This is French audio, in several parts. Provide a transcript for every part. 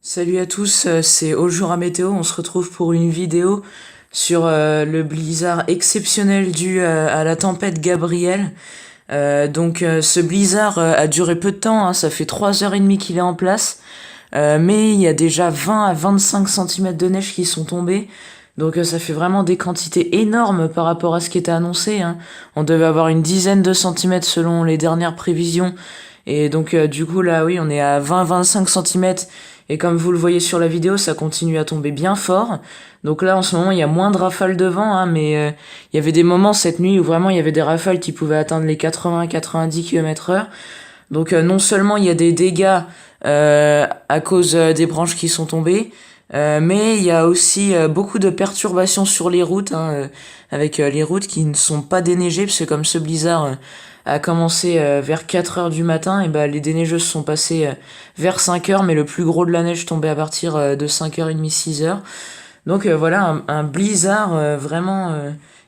Salut à tous, c'est Aujura Météo. On se retrouve pour une vidéo sur le blizzard exceptionnel dû à la tempête Gabrielle. Ce blizzard a duré peu de temps, hein, ça fait 3h30 qu'il est en place, mais il y a déjà 20 à 25 centimètres de neige qui sont tombés. Ça fait vraiment des quantités énormes par rapport à ce qui était annoncé, hein. On devait avoir une dizaine de centimètres selon les dernières prévisions. Du coup là oui, on est à 20-25 centimètres. Et comme vous le voyez sur la vidéo, ça continue à tomber bien fort. Donc là, en ce moment, il y a moins de rafales de vent, hein, mais il y avait des moments cette nuit où vraiment il y avait des rafales qui pouvaient atteindre les 80-90 km/h. Non seulement il y a des dégâts à cause des branches qui sont tombées, mais il y a aussi beaucoup de perturbations sur les routes, hein, avec les routes qui ne sont pas déneigées, parce que comme ce blizzard a commencé vers 4 heures du matin, et bah, les déneigeuses sont passées vers 5 heures, mais le plus gros de la neige tombait à partir de 5h30, 6 heures. Voilà, un blizzard vraiment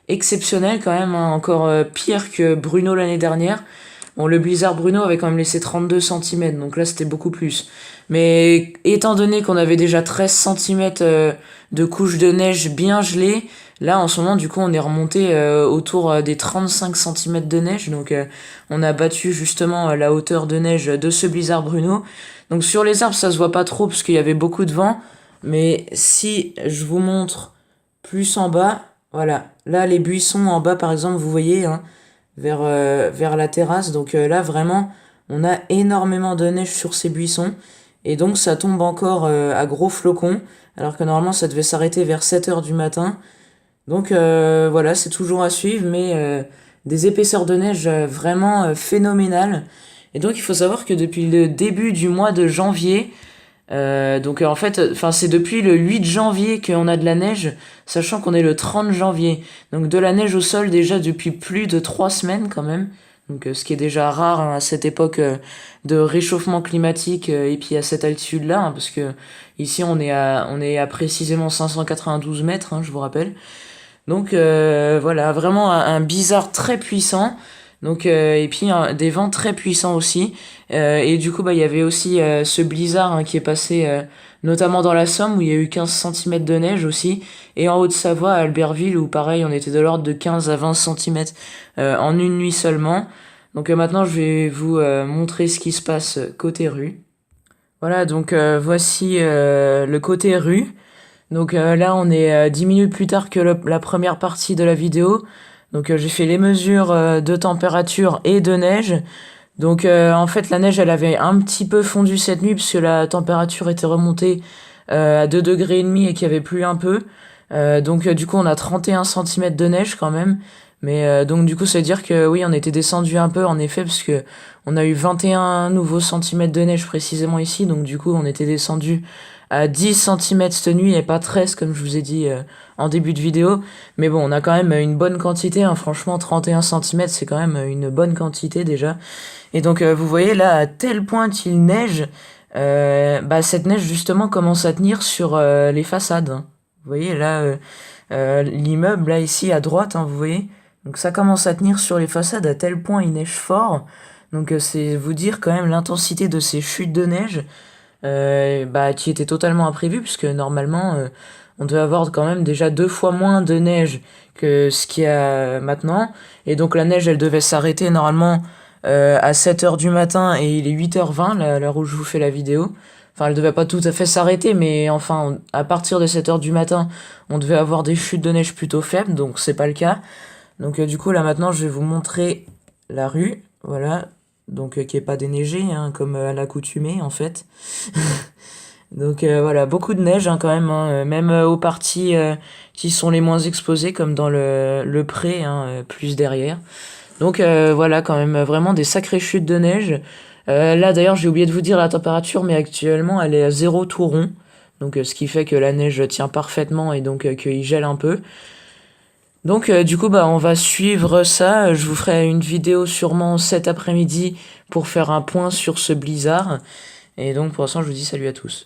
exceptionnel quand même, hein, encore pire que Bruno l'année dernière. Bon, le blizzard Bruno avait quand même laissé 32 centimètres, donc là c'était beaucoup plus. Mais étant donné qu'on avait déjà 13 centimètres de couches de neige bien gelées, là en ce moment du coup on est remonté autour des 35 centimètres de neige. On a battu justement la hauteur de neige de ce blizzard Bruno. Donc sur les arbres ça se voit pas trop parce qu'il y avait beaucoup de vent. Mais si je vous montre plus en bas, voilà, là les buissons en bas par exemple vous voyez, hein, vers la terrasse. Là, vraiment, on a énormément de neige sur ces buissons. Et donc, ça tombe encore à gros flocons, alors que normalement, ça devait s'arrêter vers 7 heures du matin. Voilà, c'est toujours à suivre, mais des épaisseurs de neige vraiment phénoménales. Et donc, il faut savoir que depuis le début du mois de janvier, en fait, enfin c'est depuis le 8 janvier qu'on a de la neige, sachant qu'on est le 30 janvier. Donc de la neige au sol déjà depuis plus de 3 semaines quand même. Ce qui est déjà rare, hein, à cette époque de réchauffement climatique et puis à cette altitude-là, hein, parce que ici on est à précisément 592 mètres, hein, je vous rappelle. Voilà, vraiment un blizzard très puissant. Et puis des vents très puissants aussi. Et du coup, bah, il y avait aussi ce blizzard, hein, qui est passé notamment dans la Somme où il y a eu 15 centimètres de neige aussi. Et en Haute-Savoie, à Albertville, où pareil, on était de l'ordre de 15 à 20 centimètres en une nuit seulement. Maintenant, je vais vous montrer ce qui se passe côté rue. Voilà, voici le côté rue. Là, on est 10 minutes plus tard que la première partie de la vidéo. J'ai fait les mesures de température et de neige. En fait, la neige, elle avait un petit peu fondu cette nuit puisque la température était remontée à 2 degrés et demi et qu'il y avait plu un peu. Du coup, on a 31 centimètres de neige quand même. Du coup, ça veut dire que oui, on était descendu un peu en effet parce que on a eu 21 nouveaux centimètres de neige précisément ici. Donc du coup, on était descendu à 10 centimètres cette nuit et pas 13 comme je vous ai dit en début de vidéo. Mais bon, on a quand même une bonne quantité, hein. Franchement, 31 centimètres, c'est quand même une bonne quantité déjà. Vous voyez là, à tel point qu'il neige, cette neige justement commence à tenir sur les façades, hein. Vous voyez là, l'immeuble là ici à droite, hein, vous voyez. Donc ça commence à tenir sur les façades à tel point il neige fort. C'est vous dire quand même l'intensité de ces chutes de neige, qui était totalement imprévue puisque normalement on devait avoir quand même déjà 2 fois moins de neige que ce qu'il y a maintenant. Et donc la neige elle devait s'arrêter normalement à 7 heures du matin et il est 8h20 l'heure où je vous fais la vidéo. Enfin, elle devait pas tout à fait s'arrêter, mais enfin, à partir de 7 heures du matin, on devait avoir des chutes de neige plutôt faibles, donc c'est pas le cas. Du coup, là maintenant, je vais vous montrer la rue, voilà, qui est pas déneigée, hein, comme à l'accoutumée en fait. Voilà, beaucoup de neige, hein, quand même, hein, même aux parties qui sont les moins exposées, comme dans le pré, hein, plus derrière. Voilà, quand même, vraiment des sacrées chutes de neige. Là, d'ailleurs, j'ai oublié de vous dire la température, mais actuellement, elle est à 0 tout rond. Ce qui fait que la neige tient parfaitement et qu'il gèle un peu. Du coup, bah, on va suivre ça. Je vous ferai une vidéo sûrement cet après-midi pour faire un point sur ce blizzard. Et donc, pour l'instant, je vous dis salut à tous.